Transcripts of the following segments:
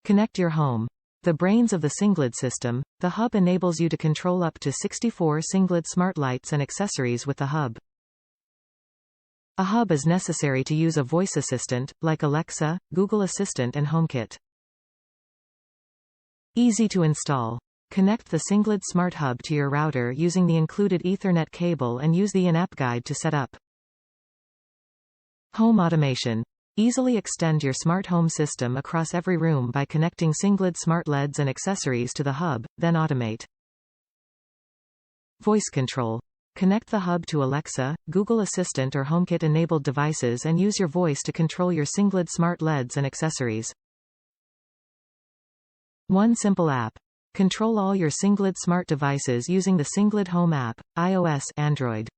Connect your home. The brains of the Sengled system, the hub enables you to control up to 64 Sengled smart lights and accessories with the hub. A hub is necessary to use a voice assistant, like Alexa, Google Assistant and HomeKit. Easy to install. Connect the Sengled Smart Hub to your router using the included Ethernet cable and use the in-app guide to set up. Home automation. Easily extend your smart home system across every room by connecting Sengled Smart LEDs and accessories to the hub, then automate. Voice control. Connect the hub to Alexa, Google Assistant or HomeKit-enabled devices and use your voice to control your Sengled Smart LEDs and accessories. One simple app. Control all your Sengled Smart devices using the Sengled Home app, iOS, Android.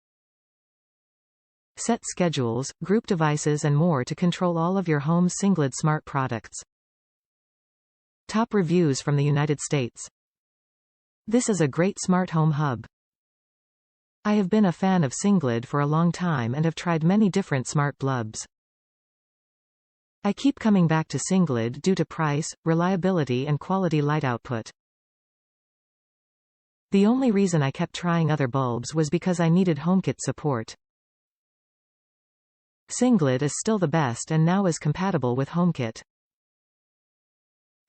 Set schedules, group devices and more to control all of your home's Sengled Smart products. Top reviews from the United States. This is a great smart home hub. I have been a fan of Sengled for a long time and have tried many different smart bulbs. I keep coming back to Sengled due to price, reliability and quality light output. The only reason I kept trying other bulbs was because I needed HomeKit support. Sengled is still the best and now is compatible with HomeKit.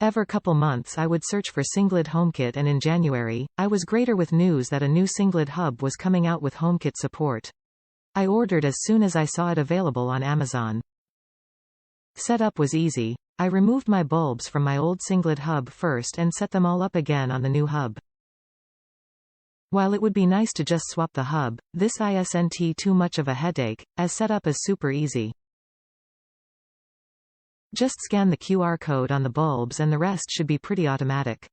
Every couple months I would search for Sengled HomeKit and in January, I was greeted with news that a new Sengled hub was coming out with HomeKit support. I ordered as soon as I saw it available on Amazon. Setup was easy. I removed my bulbs from my old Sengled hub first and set them all up again on the new hub. While it would be nice to just swap the hub, this isn't too much of a headache, as setup is super easy. Just scan the QR code on the bulbs and the rest should be pretty automatic.